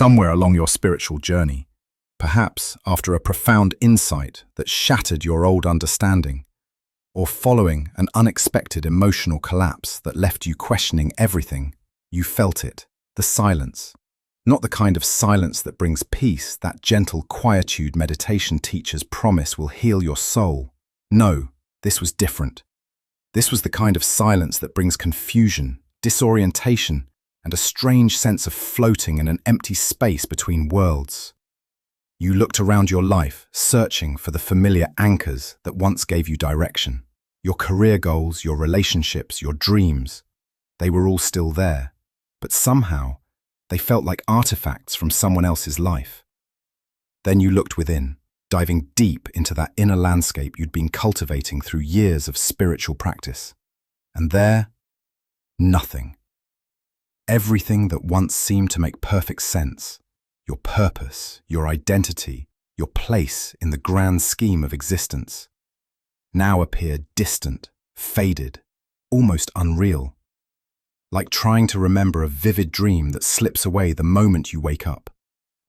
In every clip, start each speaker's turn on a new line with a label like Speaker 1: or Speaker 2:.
Speaker 1: somewhere along your spiritual journey, perhaps after a profound insight that shattered your old understanding, or following an unexpected emotional collapse that left you questioning everything, you felt it, the silence. Not the kind of silence that brings peace, that gentle quietude meditation teachers promise will heal your soul. No, this was different. This was the kind of silence that brings confusion, disorientation, and a strange sense of floating in an empty space between worlds. You looked around your life, searching for the familiar anchors that once gave you direction. Your career goals, your relationships, your dreams, they were all still there, but somehow they felt like artifacts from someone else's life. Then you looked within, diving deep into that inner landscape you'd been cultivating through years of spiritual practice. And there, nothing. Everything that once seemed to make perfect sense, your purpose, your identity, your place in the grand scheme of existence, now appeared distant, faded, almost unreal. Like trying to remember a vivid dream that slips away the moment you wake up.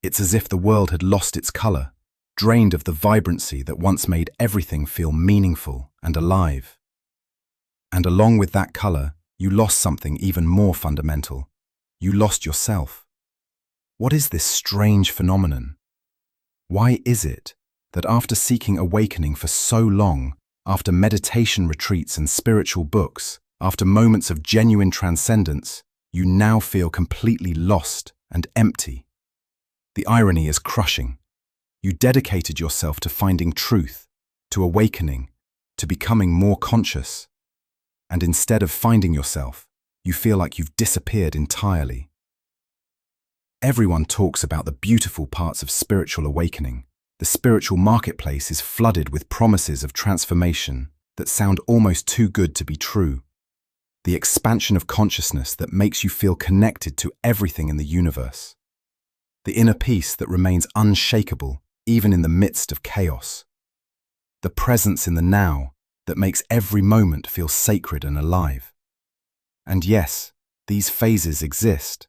Speaker 1: It's as if the world had lost its color, drained of the vibrancy that once made everything feel meaningful and alive. And along with that color, you lost something even more fundamental. You lost yourself. What is this strange phenomenon? Why is it that after seeking awakening for so long, after meditation retreats and spiritual books, after moments of genuine transcendence, you now feel completely lost and empty? The irony is crushing. You dedicated yourself to finding truth, to awakening, to becoming more conscious. And instead of finding yourself, you feel like you've disappeared entirely. Everyone talks about the beautiful parts of spiritual awakening. The spiritual marketplace is flooded with promises of transformation that sound almost too good to be true. The expansion of consciousness that makes you feel connected to everything in the universe. The inner peace that remains unshakable even in the midst of chaos. The presence in the now that makes every moment feel sacred and alive. And yes, these phases exist.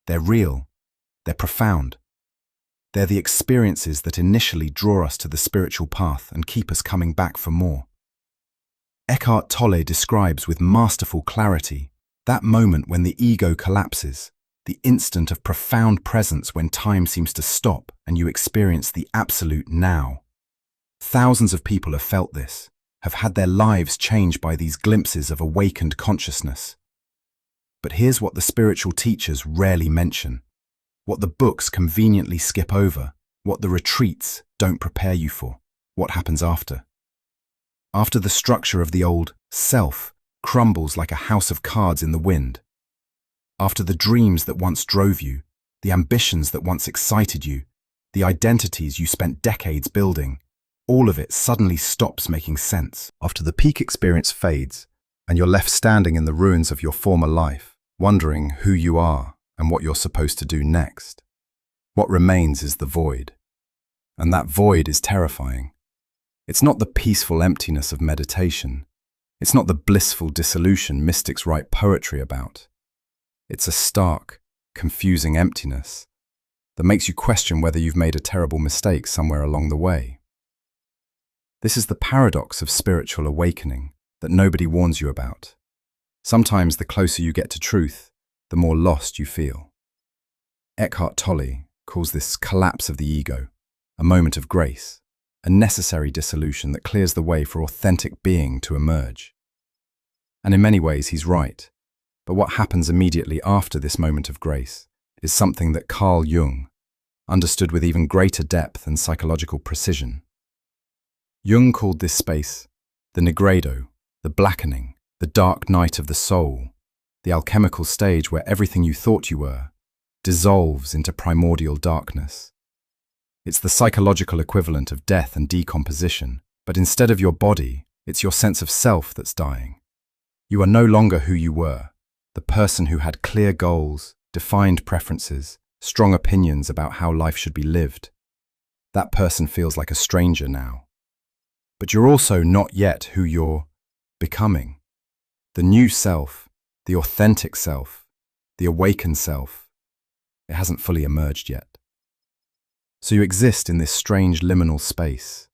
Speaker 1: They're real. They're profound. They're the experiences that initially draw us to the spiritual path and keep us coming back for more. Eckhart Tolle describes with masterful clarity that moment when the ego collapses, the instant of profound presence when time seems to stop and you experience the absolute now. Thousands of people have felt this, have had their lives changed by these glimpses of awakened consciousness. But here's what the spiritual teachers rarely mention, what the books conveniently skip over, what the retreats don't prepare you for, what happens after. After the structure of the old self crumbles like a house of cards in the wind. After the dreams that once drove you, the ambitions that once excited you, the identities you spent decades building, all of it suddenly stops making sense. After the peak experience fades, and you're left standing in the ruins of your former life, wondering who you are and what you're supposed to do next. What remains is the void. And that void is terrifying. It's not the peaceful emptiness of meditation. It's not the blissful dissolution mystics write poetry about. It's a stark, confusing emptiness that makes you question whether you've made a terrible mistake somewhere along the way. This is the paradox of spiritual awakening that nobody warns you about. Sometimes the closer you get to truth, the more lost you feel. Eckhart Tolle calls this collapse of the ego a moment of grace, a necessary dissolution that clears the way for authentic being to emerge. And in many ways he's right, but what happens immediately after this moment of grace is something that Carl Jung understood with even greater depth and psychological precision. Jung called this space the nigredo, the blackening, the dark night of the soul, the alchemical stage where everything you thought you were dissolves into primordial darkness. It's the psychological equivalent of death and decomposition, but instead of your body, it's your sense of self that's dying. You are no longer who you were, the person who had clear goals, defined preferences, strong opinions about how life should be lived. That person feels like a stranger now. But you're also not yet who you're becoming. The new self, the authentic self, the awakened self. It hasn't fully emerged yet. So you exist in this strange liminal space,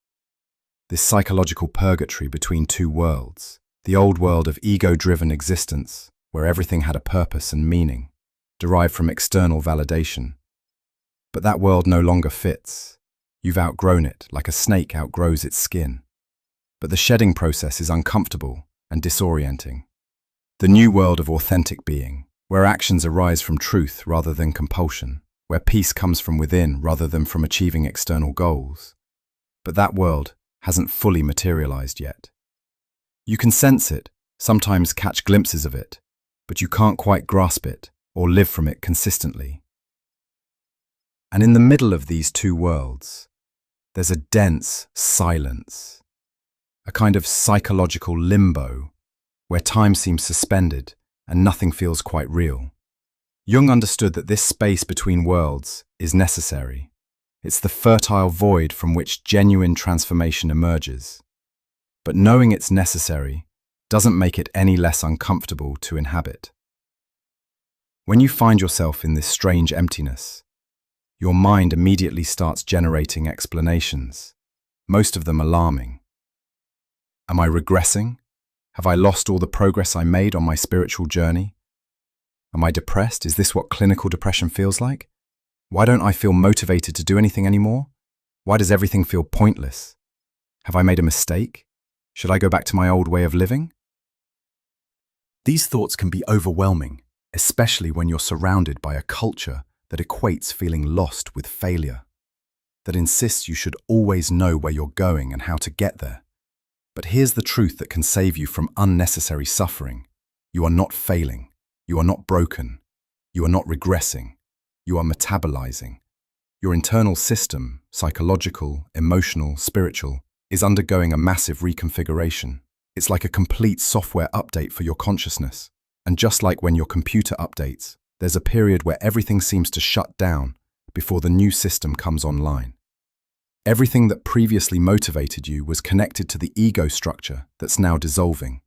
Speaker 1: this psychological purgatory between two worlds, the old world of ego-driven existence, where everything had a purpose and meaning, derived from external validation. But that world no longer fits. You've outgrown it, like a snake outgrows its skin. But the shedding process is uncomfortable and disorienting. The new world of authentic being, where actions arise from truth rather than compulsion, where peace comes from within rather than from achieving external goals. But that world hasn't fully materialized yet. You can sense it, sometimes catch glimpses of it, but you can't quite grasp it or live from it consistently. And in the middle of these two worlds, there's a dense silence, a kind of psychological limbo where time seems suspended and nothing feels quite real. Jung understood that this space between worlds is necessary. It's the fertile void from which genuine transformation emerges. But knowing it's necessary doesn't make it any less uncomfortable to inhabit. When you find yourself in this strange emptiness, your mind immediately starts generating explanations, most of them alarming. Am I regressing? Have I lost all the progress I made on my spiritual journey? Am I depressed? Is this what clinical depression feels like? Why don't I feel motivated to do anything anymore? Why does everything feel pointless? Have I made a mistake? Should I go back to my old way of living? These thoughts can be overwhelming, especially when you're surrounded by a culture that equates feeling lost with failure, that insists you should always know where you're going and how to get there. But here's the truth that can save you from unnecessary suffering. You are not failing. You are not broken. You are not regressing. You are metabolizing. Your internal system, psychological, emotional, spiritual, is undergoing a massive reconfiguration. It's like a complete software update for your consciousness. And just like when your computer updates, there's a period where everything seems to shut down before the new system comes online. Everything that previously motivated you was connected to the ego structure that's now dissolving.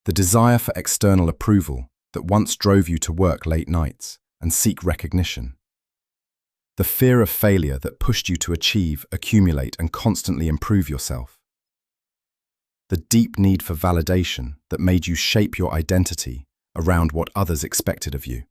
Speaker 1: The desire for external approval that once drove you to work late nights and seek recognition. The fear of failure that pushed you to achieve, accumulate, and constantly improve yourself. The deep need for validation that made you shape your identity around what others expected of you.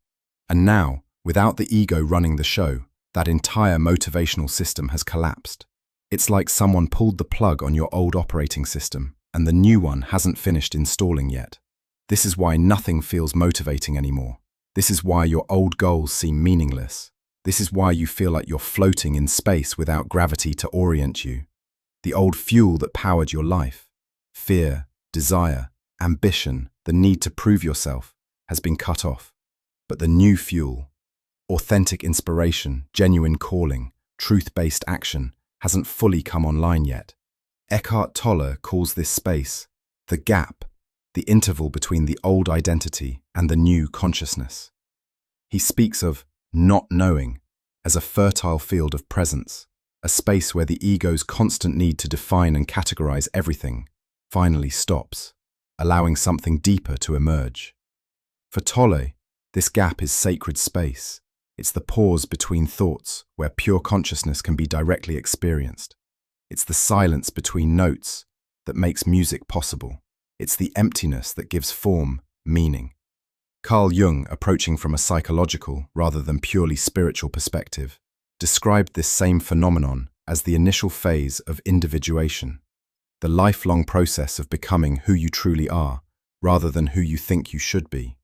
Speaker 1: And now, without the ego running the show, that entire motivational system has collapsed. It's like someone pulled the plug on your old operating system and the new one hasn't finished installing yet. This is why nothing feels motivating anymore. This is why your old goals seem meaningless. This is why you feel like you're floating in space without gravity to orient you. The old fuel that powered your life, fear, desire, ambition, the need to prove yourself, has been cut off. But the new fuel, authentic inspiration, genuine calling, truth-based action, hasn't fully come online yet. Eckhart Tolle calls this space the gap, the interval between the old identity and the new consciousness. He speaks of not knowing as a fertile field of presence, a space where the ego's constant need to define and categorize everything finally stops, allowing something deeper to emerge. For Tolle, this gap is sacred space. It's the pause between thoughts where pure consciousness can be directly experienced. It's the silence between notes that makes music possible. It's the emptiness that gives form, meaning. Carl Jung, approaching from a psychological rather than purely spiritual perspective, described this same phenomenon as the initial phase of individuation, the lifelong process of becoming who you truly are rather than who you think you should be.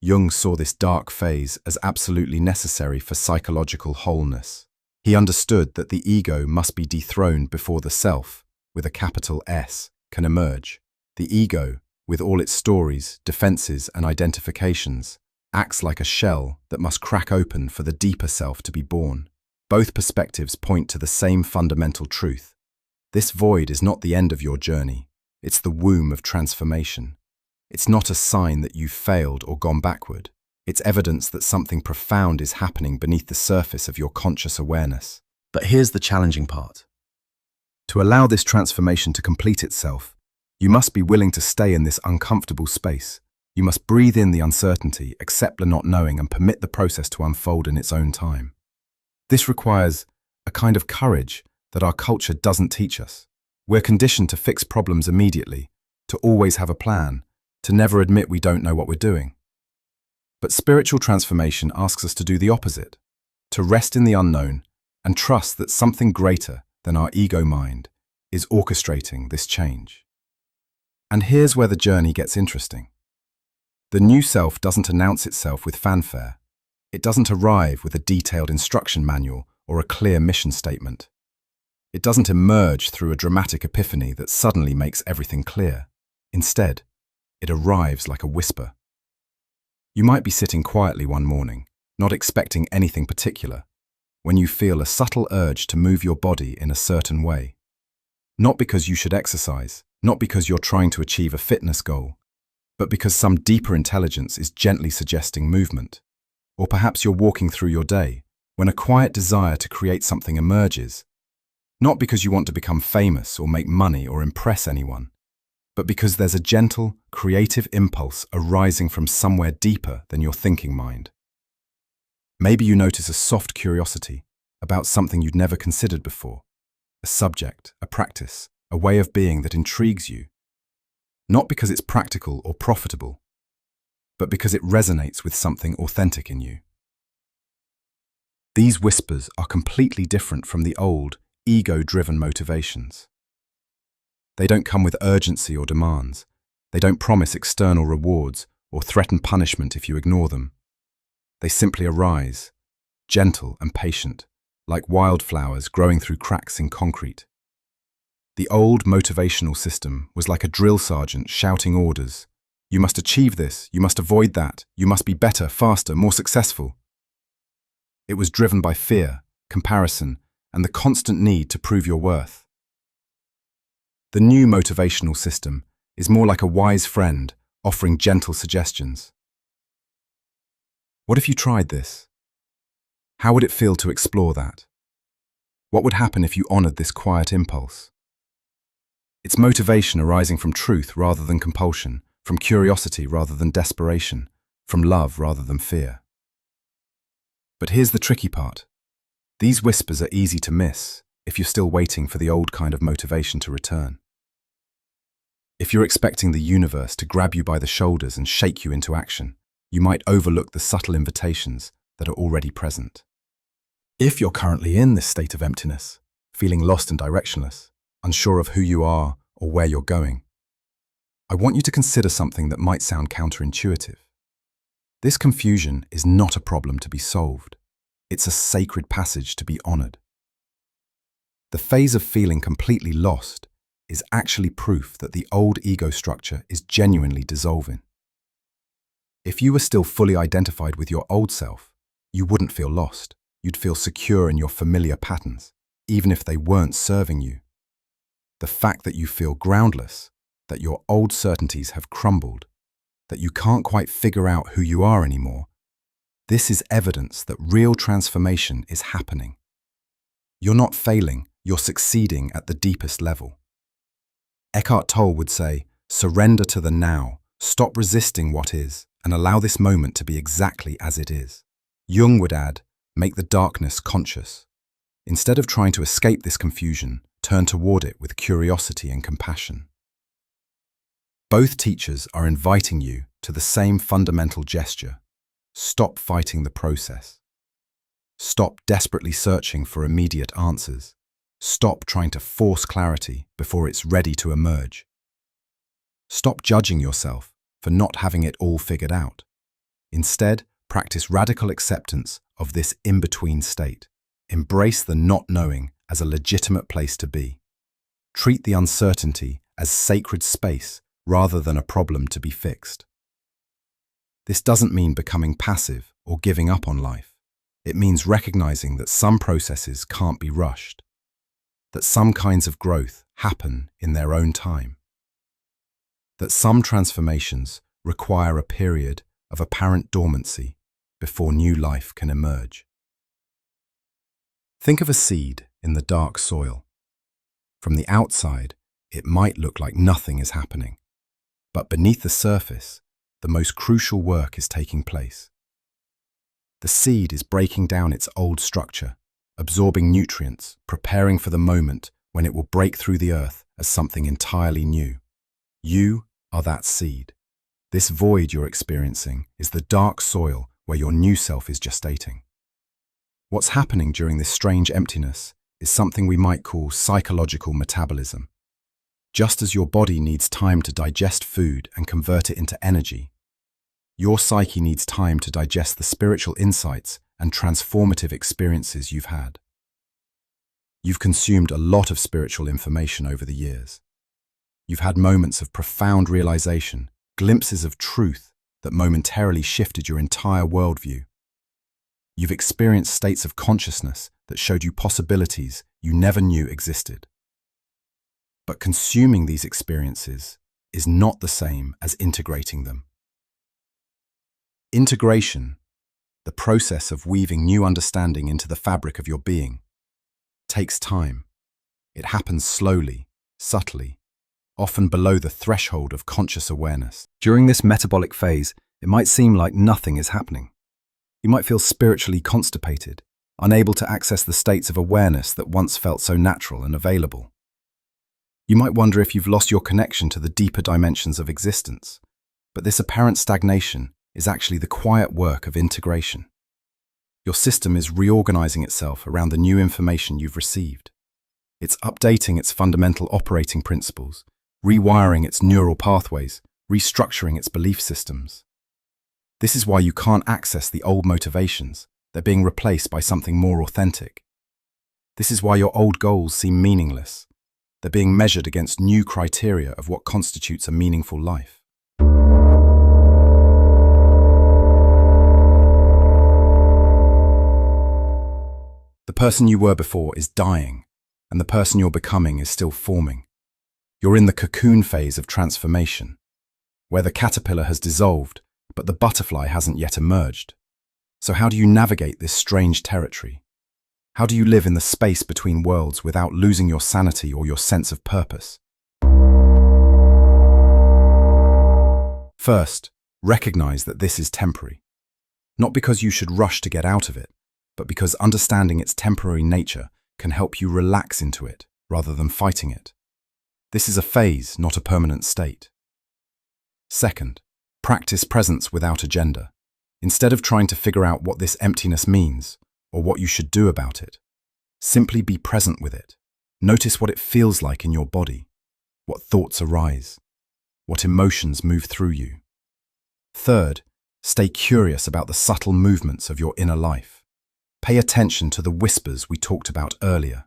Speaker 1: Jung saw this dark phase as absolutely necessary for psychological wholeness. He understood that the ego must be dethroned before the self, with a capital S, can emerge. The ego, with all its stories, defenses, and identifications, acts like a shell that must crack open for the deeper self to be born. Both perspectives point to the same fundamental truth. This void is not the end of your journey. It's the womb of transformation. It's not a sign that you've failed or gone backward. It's evidence that something profound is happening beneath the surface of your conscious awareness. But here's the challenging part. To allow this transformation to complete itself, you must be willing to stay in this uncomfortable space, You must breathe in the uncertainty, accept the not knowing, and permit the process to unfold in its own time. This requires a kind of courage that our culture doesn't teach us. We're conditioned to fix problems immediately, to always have a plan, to never admit we don't know what we're doing. But spiritual transformation asks us to do the opposite, to rest in the unknown and trust that something greater than our ego mind is orchestrating this change. And here's where the journey gets interesting. The new self doesn't announce itself with fanfare. It doesn't arrive with a detailed instruction manual or a clear mission statement. It doesn't emerge through a dramatic epiphany that suddenly makes everything clear. Instead, it arrives like a whisper. You might be sitting quietly one morning, not expecting anything particular, when you feel a subtle urge to move your body in a certain way. Not because you should exercise, not because you're trying to achieve a fitness goal, but because some deeper intelligence is gently suggesting movement. Or perhaps you're walking through your day, when a quiet desire to create something emerges, not because you want to become famous or make money or impress anyone, but because there's a gentle, creative impulse arising from somewhere deeper than your thinking mind. Maybe you notice a soft curiosity about something you'd never considered before, a subject, a practice, a way of being that intrigues you, not because it's practical or profitable, but because it resonates with something authentic in you. These whispers are completely different from the old, ego-driven motivations. They don't come with urgency or demands. They don't promise external rewards or threaten punishment if you ignore them. They simply arise, gentle and patient, like wildflowers growing through cracks in concrete. The old motivational system was like a drill sergeant shouting orders. You must achieve this, you must avoid that, you must be better, faster, more successful. It was driven by fear, comparison, and the constant need to prove your worth. The new motivational system is more like a wise friend offering gentle suggestions. What if you tried this? How would it feel to explore that? What would happen if you honored this quiet impulse? It's motivation arising from truth rather than compulsion, from curiosity rather than desperation, from love rather than fear. But here's the tricky part. These whispers are easy to miss if you're still waiting for the old kind of motivation to return. If you're expecting the universe to grab you by the shoulders and shake you into action, you might overlook the subtle invitations that are already present. If you're currently in this state of emptiness, feeling lost and directionless, unsure of who you are or where you're going, I want you to consider something that might sound counterintuitive. This confusion is not a problem to be solved. It's a sacred passage to be honored. The phase of feeling completely lost is actually proof that the old ego structure is genuinely dissolving. If you were still fully identified with your old self, you wouldn't feel lost. You'd feel secure in your familiar patterns, even if they weren't serving you. The fact that you feel groundless, that your old certainties have crumbled, that you can't quite figure out who you are anymore, this is evidence that real transformation is happening. You're not failing, you're succeeding at the deepest level. Eckhart Tolle would say, surrender to the now, stop resisting what is, and allow this moment to be exactly as it is. Jung would add, make the darkness conscious. Instead of trying to escape this confusion, turn toward it with curiosity and compassion. Both teachers are inviting you to the same fundamental gesture. Stop fighting the process. Stop desperately searching for immediate answers. Stop trying to force clarity before it's ready to emerge. Stop judging yourself for not having it all figured out. Instead, practice radical acceptance of this in-between state. Embrace the not knowing as a legitimate place to be. Treat the uncertainty as sacred space rather than a problem to be fixed. This doesn't mean becoming passive or giving up on life. It means recognizing that some processes can't be rushed, that some kinds of growth happen in their own time, that some transformations require a period of apparent dormancy before new life can emerge. Think of a seed in the dark soil. From the outside, it might look like nothing is happening, but beneath the surface, the most crucial work is taking place. The seed is breaking down its old structure, absorbing nutrients, preparing for the moment when it will break through the earth as something entirely new. You are that seed. This void you're experiencing is the dark soil where your new self is gestating. What's happening during this strange emptiness is something we might call psychological metabolism. Just as your body needs time to digest food and convert it into energy, your psyche needs time to digest the spiritual insights and transformative experiences you've had. You've consumed a lot of spiritual information over the years. You've had moments of profound realization, glimpses of truth that momentarily shifted your entire worldview. You've experienced states of consciousness that showed you possibilities you never knew existed. But consuming these experiences is not the same as integrating them. Integration, the process of weaving new understanding into the fabric of your being, takes time. It happens slowly, subtly, often below the threshold of conscious awareness. During this metabolic phase, it might seem like nothing is happening. You might feel spiritually constipated, unable to access the states of awareness that once felt so natural and available. You might wonder if you've lost your connection to the deeper dimensions of existence, but this apparent stagnation is actually the quiet work of integration. Your system is reorganizing itself around the new information you've received. It's updating its fundamental operating principles, rewiring its neural pathways, restructuring its belief systems. This is why you can't access the old motivations. They're being replaced by something more authentic. This is why your old goals seem meaningless. They're being measured against new criteria of what constitutes a meaningful life. The person you were before is dying, and the person you're becoming is still forming. You're in the cocoon phase of transformation, where the caterpillar has dissolved, but the butterfly hasn't yet emerged. So how do you navigate this strange territory? How do you live in the space between worlds without losing your sanity or your sense of purpose? First, recognize that this is temporary. Not because you should rush to get out of it, but because understanding its temporary nature can help you relax into it rather than fighting it. This is a phase, not a permanent state. Second, practice presence without agenda. Instead of trying to figure out what this emptiness means or what you should do about it, simply be present with it. Notice what it feels like in your body, what thoughts arise, what emotions move through you. Third, stay curious about the subtle movements of your inner life. Pay attention to the whispers we talked about earlier,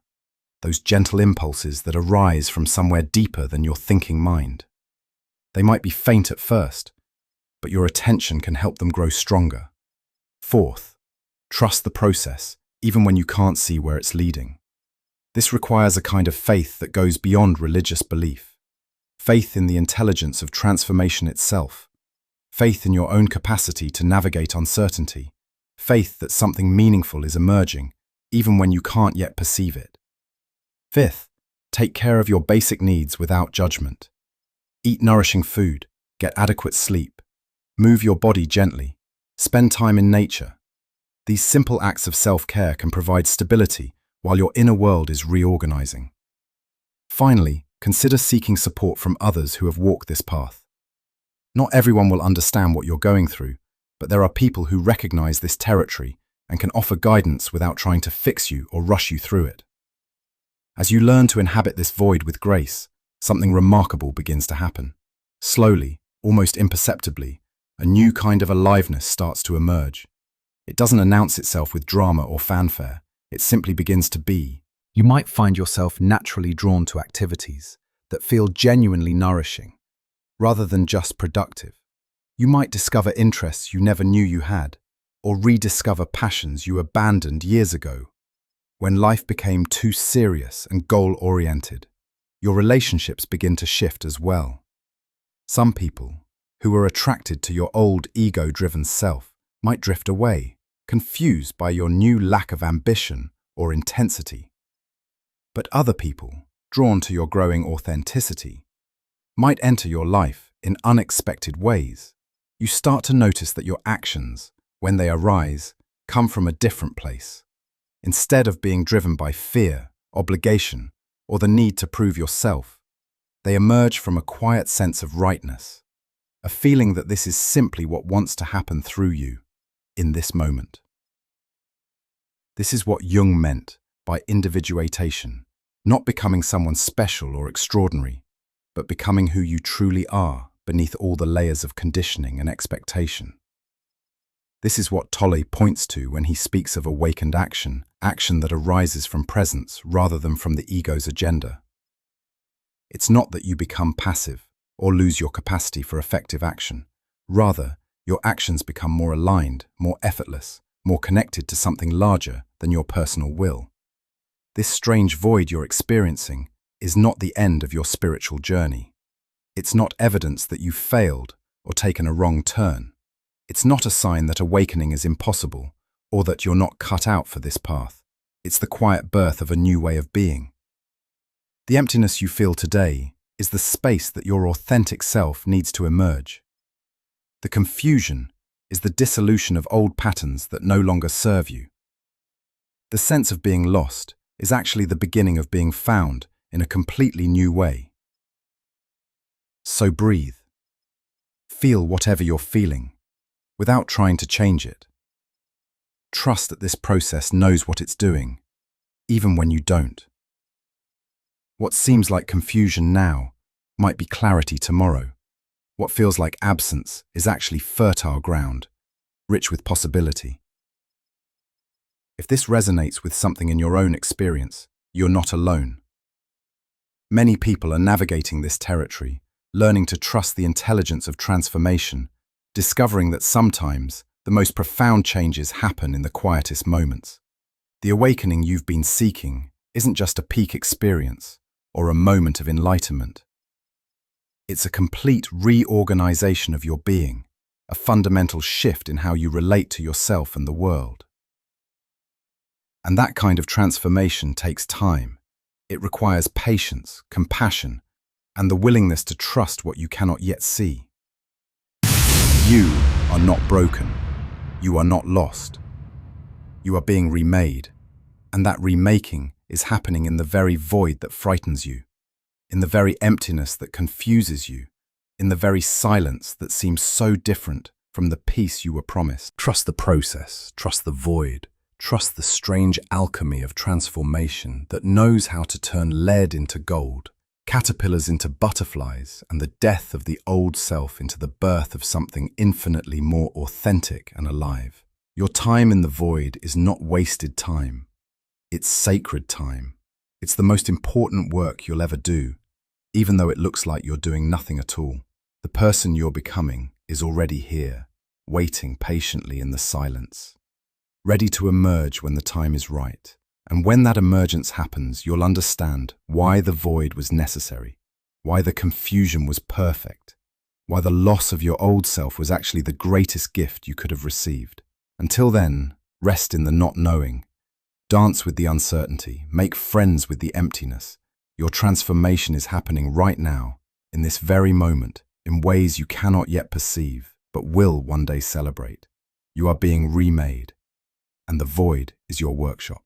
Speaker 1: those gentle impulses that arise from somewhere deeper than your thinking mind. They might be faint at first, but your attention can help them grow stronger. Fourth, trust the process, even when you can't see where it's leading. This requires a kind of faith that goes beyond religious belief. Faith in the intelligence of transformation itself. Faith in your own capacity to navigate uncertainty. Faith that something meaningful is emerging, even when you can't yet perceive it. Fifth, take care of your basic needs without judgment. Eat nourishing food, get adequate sleep, move your body gently, spend time in nature. These simple acts of self-care can provide stability while your inner world is reorganizing. Finally, consider seeking support from others who have walked this path. Not everyone will understand what you're going through, but there are people who recognize this territory and can offer guidance without trying to fix you or rush you through it. As you learn to inhabit this void with grace, something remarkable begins to happen. Slowly, almost imperceptibly, a new kind of aliveness starts to emerge. It doesn't announce itself with drama or fanfare. It simply begins to be. You might find yourself naturally drawn to activities that feel genuinely nourishing, rather than just productive. You might discover interests you never knew you had, or rediscover passions you abandoned years ago. When life became too serious and goal-oriented, your relationships begin to shift as well. Some people, who are attracted to your old ego-driven self, might drift away, confused by your new lack of ambition or intensity. But other people, drawn to your growing authenticity, might enter your life in unexpected ways. you start to notice that your actions, when they arise, come from a different place. Instead of being driven by fear, obligation, or the need to prove yourself, they emerge from a quiet sense of rightness, a feeling that this is simply what wants to happen through you, in this moment. This is what Jung meant by individuation, not becoming someone special or extraordinary, but becoming who you truly are beneath all the layers of conditioning and expectation. This is what Tolle points to when he speaks of awakened action, action that arises from presence rather than from the ego's agenda. It's not that you become passive or lose your capacity for effective action. Rather, your actions become more aligned, more effortless, more connected to something larger than your personal will. This strange void you're experiencing is not the end of your spiritual journey. It's not evidence that you've failed or taken a wrong turn. It's not a sign that awakening is impossible or that you're not cut out for this path. It's the quiet birth of a new way of being. The emptiness you feel today is the space that your authentic self needs to emerge. The confusion is the dissolution of old patterns that no longer serve you. The sense of being lost is actually the beginning of being found in a completely new way. So breathe. Feel whatever you're feeling, without trying to change it. Trust that this process knows what it's doing, even when you don't. What seems like confusion now might be clarity tomorrow. What feels like absence is actually fertile ground, rich with possibility. If this resonates with something in your own experience, you're not alone. Many people are navigating this territory, learning to trust the intelligence of transformation, discovering that sometimes the most profound changes happen in the quietest moments. The awakening you've been seeking isn't just a peak experience or a moment of enlightenment. It's a complete reorganization of your being, a fundamental shift in how you relate to yourself and the world. And that kind of transformation takes time. It requires patience, compassion, and the willingness to trust what you cannot yet see. You are not broken. You are not lost. You are being remade, and that remaking is happening in the very void that frightens you, in the very emptiness that confuses you, in the very silence that seems so different from the peace you were promised. Trust the process, trust the void, trust the strange alchemy of transformation that knows how to turn lead into gold, caterpillars into butterflies, and the death of the old self into the birth of something infinitely more authentic and alive. Your time in the void is not wasted time. It's sacred time. It's the most important work you'll ever do, even though it looks like you're doing nothing at all. The person you're becoming is already here, waiting patiently in the silence, ready to emerge when the time is right. And when that emergence happens, you'll understand why the void was necessary, why the confusion was perfect, why the loss of your old self was actually the greatest gift you could have received. Until then, rest in the not knowing. Dance with the uncertainty, make friends with the emptiness. Your transformation is happening right now, in this very moment, in ways you cannot yet perceive, but will one day celebrate. You are being remade, and the void is your workshop.